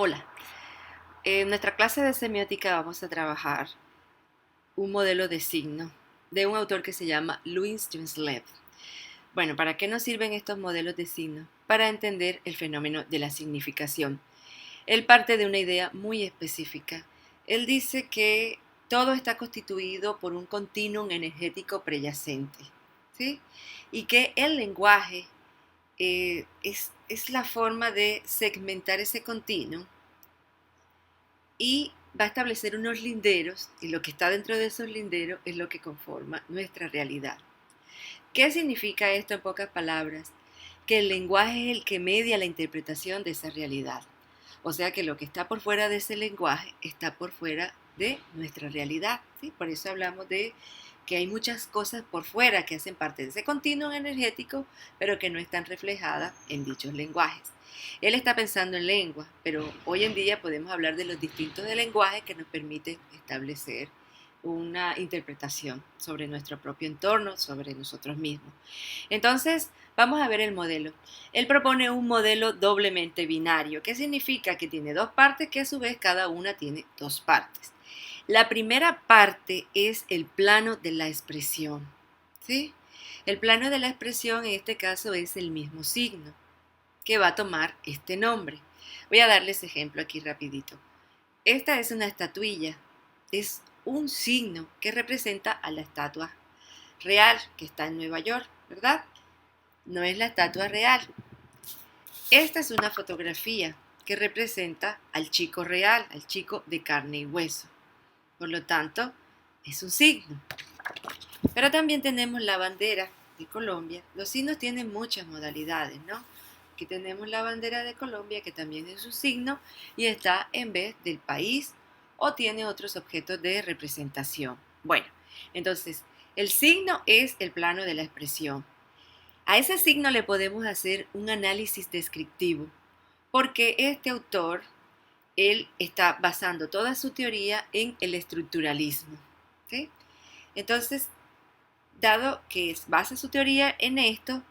Hola, en nuestra clase de semiótica vamos a trabajar un modelo de signo de un autor que se llama Louis Jenslev. Bueno, ¿para qué nos sirven estos modelos de signo? Para entender el fenómeno de la significación. Él parte de una idea muy específica. Él dice que todo está constituido por un continuum energético preyacente, ¿sí? Y que el lenguaje es la forma de segmentar ese continuum y va a establecer unos linderos y lo que está dentro de esos linderos es lo que conforma nuestra realidad. ¿Qué significa esto en pocas palabras? Que el lenguaje es el que media la interpretación de esa realidad. O sea que lo que está por fuera de ese lenguaje está por fuera de nuestra realidad, ¿sí? Por eso hablamos de que hay muchas cosas por fuera que hacen parte de ese continuum energético, pero que no están reflejadas en dichos lenguajes. Él está pensando en lengua, pero hoy en día podemos hablar de los distintos de lenguajes que nos permiten establecer una interpretación sobre nuestro propio entorno, sobre nosotros mismos. Entonces, vamos a ver el modelo. Él propone un modelo doblemente binario, que significa que tiene dos partes que a su vez cada una tiene dos partes. La primera parte es el plano de la expresión, ¿sí? El plano de la expresión en este caso es el mismo signo que va a tomar este nombre. Voy a darles ejemplo aquí rapidito. Esta es una estatuilla, es un signo que representa a la estatua real que está en Nueva York, ¿verdad? No es la estatua real. Esta es una fotografía que representa al chico real, al chico de carne y hueso. Por lo tanto, es un signo. Pero también tenemos la bandera de Colombia. Los signos tienen muchas modalidades, ¿no? Aquí tenemos la bandera de Colombia, que también es un signo y está en vez del país o tiene otros objetos de representación. Bueno, entonces, el signo es el plano de la expresión. A ese signo le podemos hacer un análisis descriptivo, porque este autor, él está basando toda su teoría en el estructuralismo, ¿sí? Entonces, dado que basa su teoría en esto,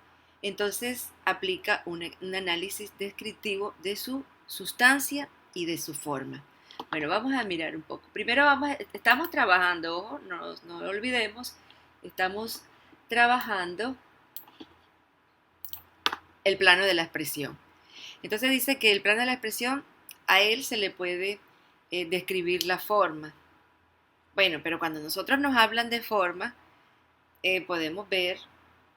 entonces aplica un análisis descriptivo de su sustancia y de su forma. Bueno, vamos a mirar un poco. Primero estamos trabajando, ojo, no lo olvidemos, estamos trabajando el plano de la expresión. Entonces dice que el plano de la expresión, a él se le puede describir la forma. Bueno, pero cuando nosotros nos hablan de forma,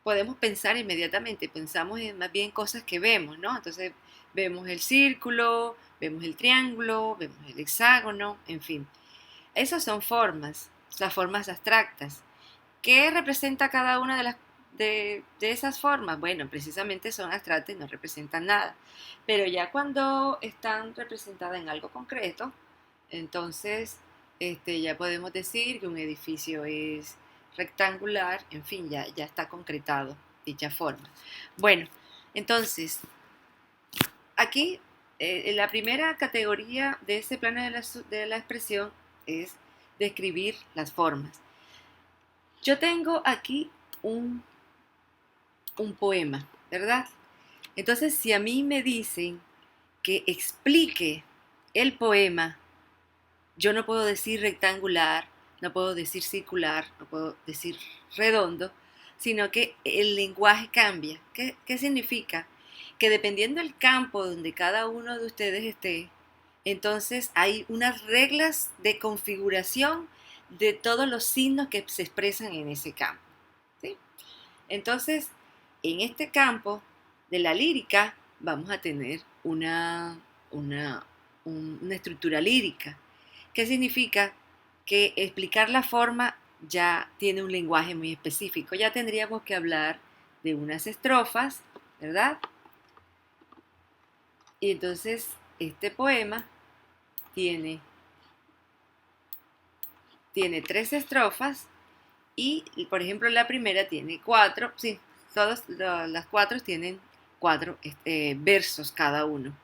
podemos pensar inmediatamente, pensamos en más bien cosas que vemos, ¿no? Entonces vemos el círculo, vemos el triángulo, vemos el hexágono, en fin. Esas son formas, las formas abstractas. ¿Qué representa cada una de esas formas? Bueno, precisamente son abstractas y no representan nada. Pero ya cuando están representadas en algo concreto, entonces ya podemos decir que un edificio es rectangular, en fin, ya está concretado dicha forma. Bueno, entonces, aquí la primera categoría de ese plano de la expresión es describir las formas. Yo tengo aquí un poema, ¿verdad? Entonces, si a mí me dicen que explique el poema, yo no puedo decir rectangular, no puedo decir circular, no puedo decir redondo, sino que el lenguaje cambia. ¿Qué significa? Que dependiendo del campo donde cada uno de ustedes esté, entonces hay unas reglas de configuración de todos los signos que se expresan en ese campo, ¿sí? Entonces, en este campo de la lírica vamos a tener una estructura lírica. ¿Qué significa? Que explicar la forma ya tiene un lenguaje muy específico. Ya tendríamos que hablar de unas estrofas, ¿verdad? Y entonces este poema tiene, tiene tres estrofas y, por ejemplo, la primera tiene cuatro, sí, todas las cuatro tienen cuatro versos cada uno.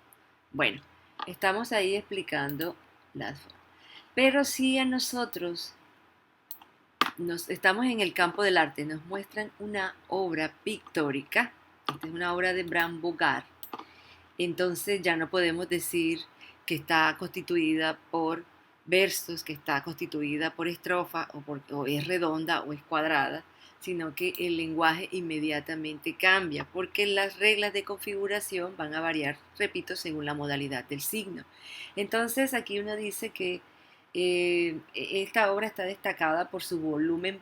Bueno, estamos ahí explicando las formas. Pero si a nosotros estamos en el campo del arte, nos muestran una obra pictórica, esta es una obra de Bram Bogar, entonces ya no podemos decir que está constituida por versos, que está constituida por estrofa, o es redonda o es cuadrada, sino que el lenguaje inmediatamente cambia, porque las reglas de configuración van a variar, repito, según la modalidad del signo. Entonces aquí uno dice que esta obra está destacada por su volumen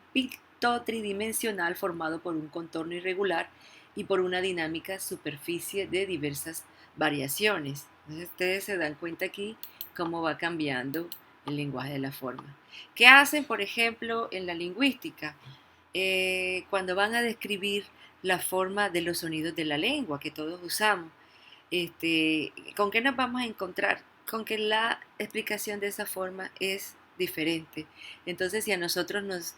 tridimensional formado por un contorno irregular y por una dinámica superficie de diversas variaciones. Entonces ustedes se dan cuenta aquí cómo va cambiando el lenguaje de la forma. ¿Qué hacen, por ejemplo, en la lingüística? Cuando van a describir la forma de los sonidos de la lengua que todos usamos, ¿con qué nos vamos a encontrar? Con que la explicación de esa forma es diferente. Entonces, si a nosotros nos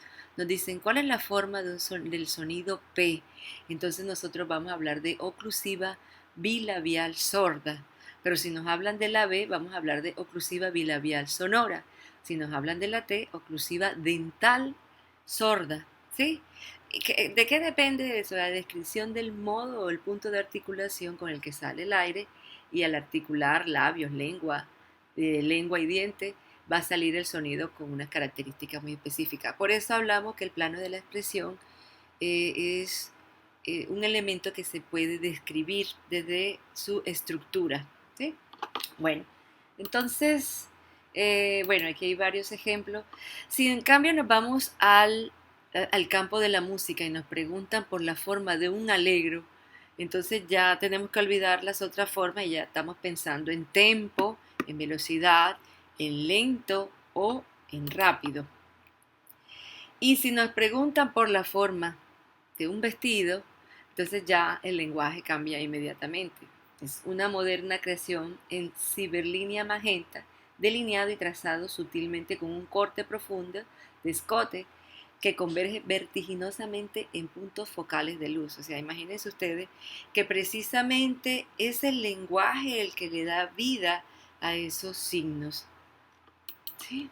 dicen cuál es la forma del sonido P, entonces nosotros vamos a hablar de oclusiva bilabial sorda. Pero si nos hablan de la B, vamos a hablar de oclusiva bilabial sonora. Si nos hablan de la T, oclusiva dental sorda. ¿Sí? ¿De qué depende eso? La descripción del modo o el punto de articulación con el que sale el aire, y al articular labios, lengua y diente, va a salir el sonido con una característica muy específica. Por eso hablamos que el plano de la expresión es un elemento que se puede describir desde su estructura. ¿Sí? Bueno, entonces, aquí hay varios ejemplos. Si en cambio nos vamos al campo de la música y nos preguntan por la forma de un alegro, entonces ya tenemos que olvidar las otras formas y ya estamos pensando en tempo, en velocidad, en lento o en rápido. Y si nos preguntan por la forma de un vestido, entonces ya el lenguaje cambia inmediatamente. Es una moderna creación en ciberlínea magenta, delineado y trazado sutilmente con un corte profundo de escote que converge vertiginosamente en puntos focales de luz. O sea, imagínense ustedes que precisamente es el lenguaje el que le da vida a esos signos. ¿Sí?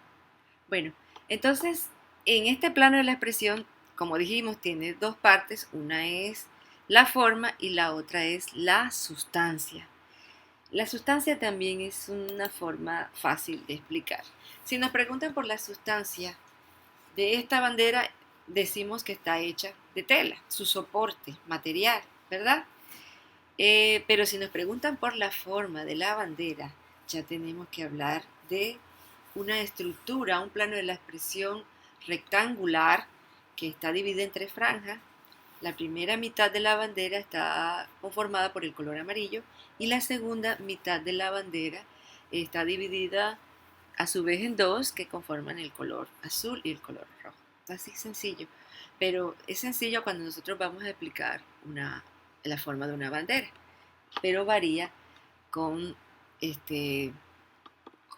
Bueno, entonces, en este plano de la expresión, como dijimos, tiene dos partes. Una es la forma y la otra es la sustancia. La sustancia también es una forma fácil de explicar. Si nos preguntan por la sustancia de esta bandera, decimos que está hecha de tela, su soporte material, ¿verdad? Pero si nos preguntan por la forma de la bandera, ya tenemos que hablar de una estructura, un plano de la expresión rectangular que está dividida en tres franjas. La primera mitad de la bandera está conformada por el color amarillo y la segunda mitad de la bandera está dividida a su vez en dos que conforman el color azul y el color rojo. Así sencillo, pero es sencillo cuando nosotros vamos a explicar la forma de una bandera, pero varía con,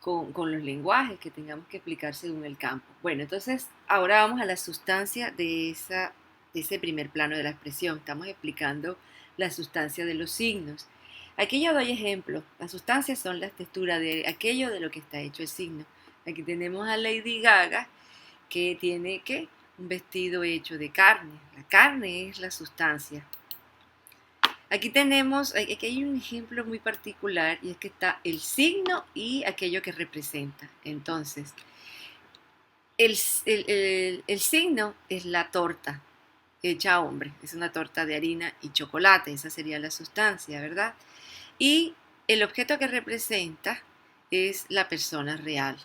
con los lenguajes que tengamos que explicar según el campo. Bueno, entonces ahora vamos a la sustancia de ese primer plano de la expresión. Estamos explicando la sustancia de los signos. Aquí yo doy ejemplos. Las sustancias son las texturas de aquello de lo que está hecho el signo. Aquí tenemos a Lady Gaga, que tiene un vestido hecho de carne. La carne es la sustancia. Aquí hay un ejemplo muy particular, y es que está el signo y aquello que representa. Entonces, el signo es la torta hecha a hombre, es una torta de harina y chocolate, esa sería la sustancia, ¿verdad? Y el objeto que representa es la persona real.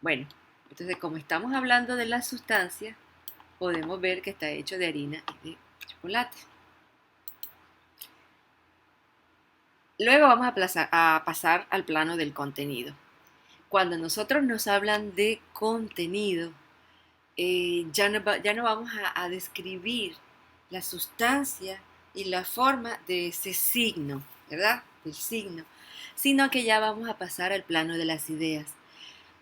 Bueno, entonces como estamos hablando de la sustancia, podemos ver que está hecho de harina y de chocolate. Luego vamos a pasar al plano del contenido. Cuando nosotros nos hablan de contenido, ya no vamos a describir la sustancia y la forma de ese signo, ¿verdad? Del signo, sino que ya vamos a pasar al plano de las ideas.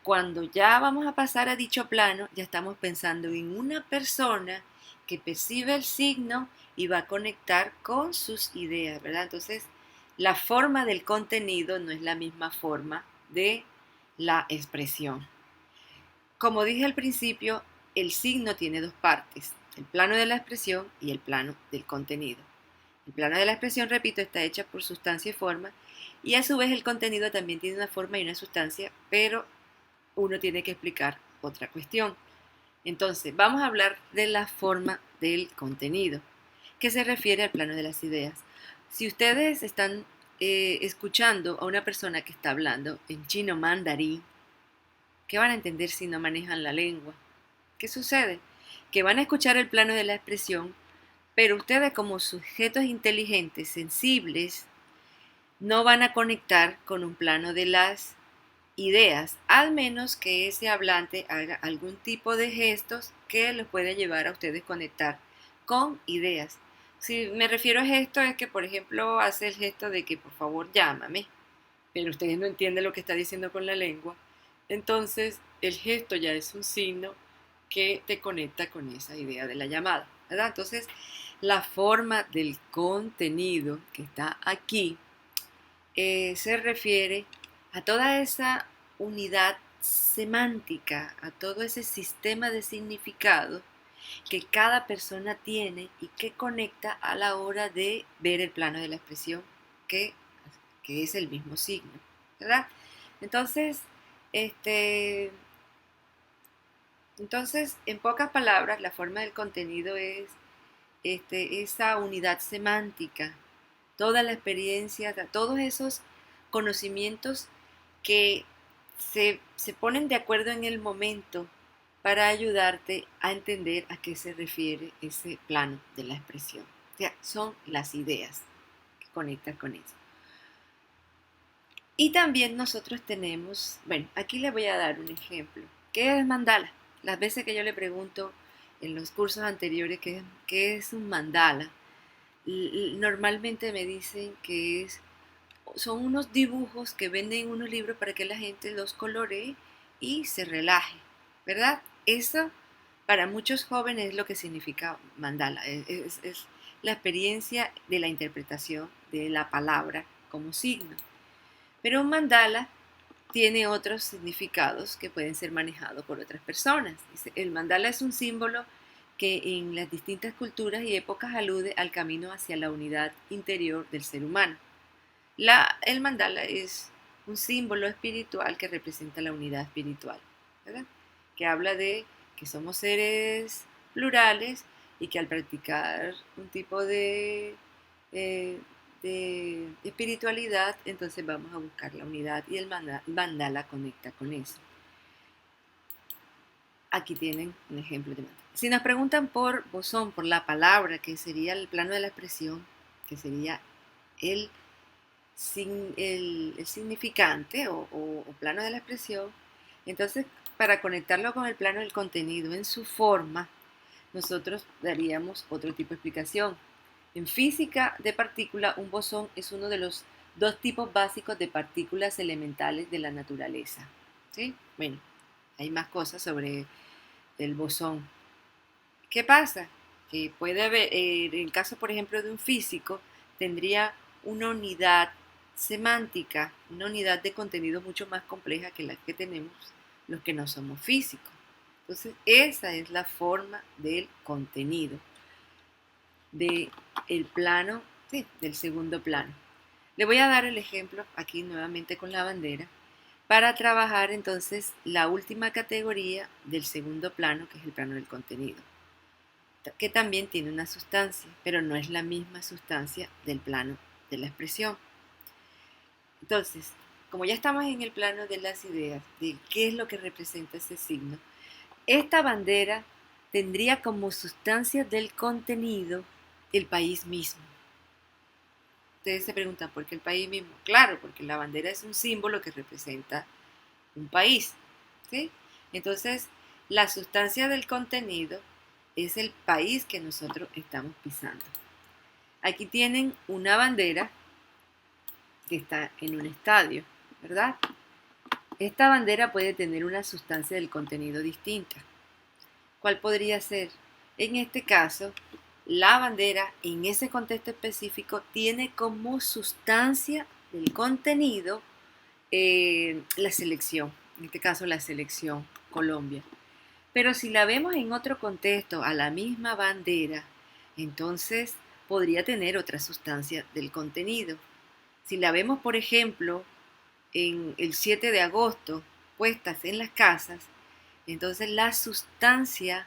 Cuando ya vamos a pasar a dicho plano, ya estamos pensando en una persona que percibe el signo y va a conectar con sus ideas, ¿verdad? Entonces, la forma del contenido no es la misma forma de la expresión. Como dije al principio, el signo tiene dos partes, el plano de la expresión y el plano del contenido. El plano de la expresión, repito, está hecha por sustancia y forma, Y a su vez el contenido también tiene una forma y una sustancia, pero uno tiene que explicar otra cuestión. Entonces, vamos a hablar de la forma del contenido, que se refiere al plano de las ideas. Si ustedes están escuchando a una persona que está hablando en chino mandarín, ¿qué van a entender si no manejan la lengua? ¿Qué sucede? Que van a escuchar el plano de la expresión, pero ustedes como sujetos inteligentes, sensibles, no van a conectar con un plano de las ideas, al menos que ese hablante haga algún tipo de gestos que los pueda llevar a ustedes a conectar con ideas. Si me refiero a gestos es que, por ejemplo, hace el gesto de que por favor llámame, pero ustedes no entienden lo que está diciendo con la lengua. Entonces, el gesto ya es un signo que te conecta con esa idea de la llamada, ¿verdad? Entonces, la forma del contenido que está aquí se refiere a toda esa unidad semántica, a todo ese sistema de significado que cada persona tiene y que conecta a la hora de ver el plano de la expresión, que, que es el mismo signo, ¿verdad? Entonces, este, en pocas palabras, la forma del contenido es esa unidad semántica, toda la experiencia, todos esos conocimientos que se ponen de acuerdo en el momento para ayudarte a entender a qué se refiere ese plano de la expresión. O sea, son las ideas que conectan con eso. Y también nosotros tenemos, bueno, aquí les voy a dar un ejemplo. ¿Qué es mandala? Las veces que yo le pregunto en los cursos anteriores qué es un mandala, normalmente me dicen que son unos dibujos que venden en unos libros para que la gente los coloree y se relaje, ¿verdad? Eso para muchos jóvenes es lo que significa mandala, es la experiencia de la interpretación de la palabra como signo. Pero un mandala tiene otros significados que pueden ser manejados por otras personas. El mandala es un símbolo que en las distintas culturas y épocas alude al camino hacia la unidad interior del ser humano. El mandala es un símbolo espiritual que representa la unidad espiritual, ¿verdad? Que habla de que somos seres plurales y que al practicar un tipo eh, de espiritualidad, entonces vamos a buscar la unidad y el mandala conecta con eso. Aquí tienen un ejemplo de mandala. Si nos preguntan por bosón, por la palabra, que sería el plano de la expresión, que sería el significante o plano de la expresión, entonces para conectarlo con el plano del contenido en su forma, nosotros daríamos otro tipo de explicación. En física de partícula, un bosón es uno de los dos tipos básicos de partículas elementales de la naturaleza. ¿Sí? Bueno, hay más cosas sobre el bosón. ¿Qué pasa? Que puede haber, en el caso, por ejemplo, de un físico, tendría una unidad semántica, una unidad de contenido mucho más compleja que la que tenemos los que no somos físicos. Entonces, esa es la forma del contenido, del plano, sí, del segundo plano. Le voy a dar el ejemplo aquí nuevamente con la bandera para trabajar entonces la última categoría del segundo plano, que es el plano del contenido, que también tiene una sustancia, pero no es la misma sustancia del plano de la expresión. Entonces, como ya estamos en el plano de las ideas, de qué es lo que representa ese signo, esta bandera tendría como sustancia del contenido el país mismo. Ustedes se preguntan, ¿por qué el país mismo? Claro, porque la bandera es un símbolo que representa un país, ¿sí? Entonces, la sustancia del contenido es el país que nosotros estamos pisando. Aquí tienen una bandera que está en un estadio, ¿verdad? Esta bandera puede tener una sustancia del contenido distinta. ¿Cuál podría ser? En este caso, la bandera en ese contexto específico tiene como sustancia del contenido la selección, en este caso la selección Colombia. Pero si la vemos en otro contexto a la misma bandera, entonces podría tener otra sustancia del contenido. Si la vemos, por ejemplo, en el 7 de agosto, puestas en las casas, entonces la sustancia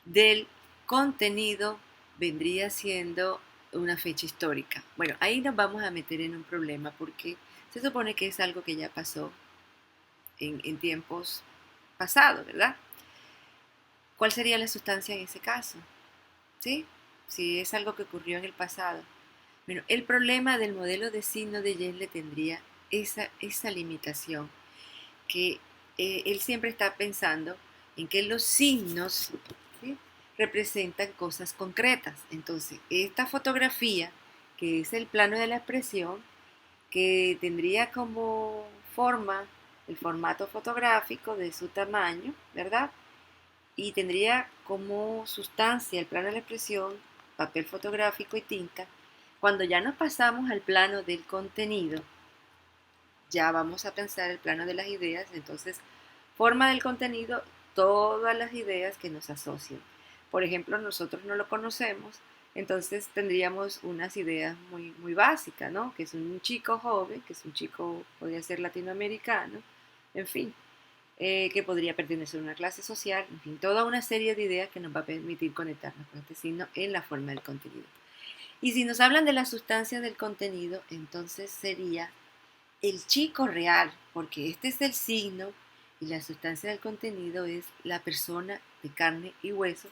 del contenido vendría siendo una fecha histórica. Bueno, ahí nos vamos a meter en un problema porque se supone que es algo que ya pasó en tiempos pasados, ¿verdad? ¿Cuál sería la sustancia en ese caso? ¿Sí? Si es algo que ocurrió en el pasado. Bueno, el problema del modelo de signo de Yale tendría esa limitación, que él siempre está pensando en que los signos, ¿sí?, representan cosas concretas. Entonces, esta fotografía, que es el plano de la expresión, que tendría como forma el formato fotográfico de su tamaño, ¿verdad? Y tendría como sustancia el plano de la expresión, papel fotográfico y tinta. Cuando ya nos pasamos al plano del contenido, ya vamos a pensar el plano de las ideas, entonces forma del contenido todas las ideas que nos asocian. Por ejemplo, nosotros no lo conocemos, entonces tendríamos unas ideas muy básicas, ¿no? Que es un chico joven, que es un chico, podría ser latinoamericano, en fin, que podría pertenecer a una clase social, en fin, toda una serie de ideas que nos va a permitir conectarnos con este signo en la forma del contenido. Y si nos hablan de la sustancia del contenido, entonces sería el chico real, porque este es el signo y la sustancia del contenido es la persona de carne y hueso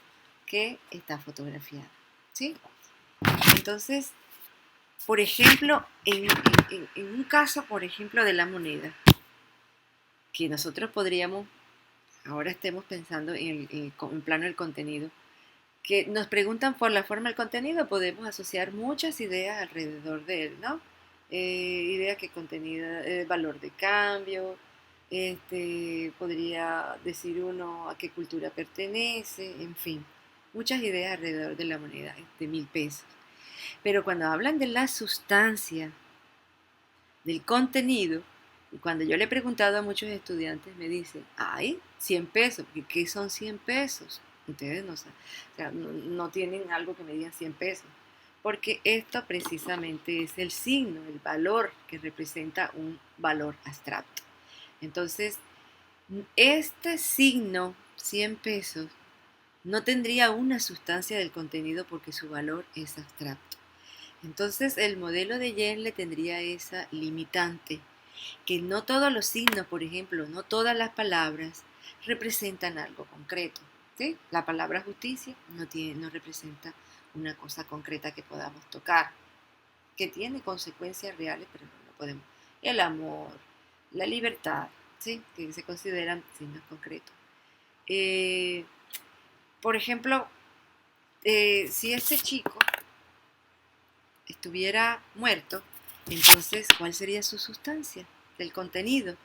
que está fotografiada, ¿sí? Entonces, por ejemplo, en un caso, por ejemplo, de la moneda, que nosotros podríamos, ahora estemos pensando en plano del contenido, que nos preguntan por la forma del contenido, podemos asociar muchas ideas alrededor de él, ¿no? Ideas que contenido, valor de cambio, podría decir uno a qué cultura pertenece, en fin, muchas ideas alrededor de la moneda de 1.000 pesos. Pero cuando hablan de la sustancia, del contenido, y cuando yo le he preguntado a muchos estudiantes, me dicen, ay, 100 pesos, ¿qué son 100 pesos? Ustedes no saben, o sea, no tienen algo que me digan 100 pesos, porque esto precisamente es el signo, el valor que representa un valor abstracto. Entonces, este signo, 100 pesos, no tendría una sustancia del contenido porque su valor es abstracto. Entonces, el modelo de Yale tendría esa limitante, que no todos los signos, por ejemplo, no todas las palabras representan algo concreto, ¿sí? La palabra justicia no representa una cosa concreta que podamos tocar, que tiene consecuencias reales, pero no lo podemos. El amor, la libertad, ¿sí?, que se consideran signos concretos. Eh, por ejemplo, si este chico estuviera muerto, entonces, ¿cuál sería su sustancia del contenido?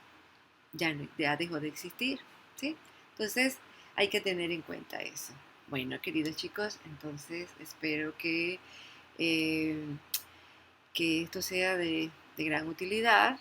Ya dejó de existir, ¿sí? Entonces, hay que tener en cuenta eso. Bueno, queridos chicos, entonces espero eh, que esto sea de gran utilidad.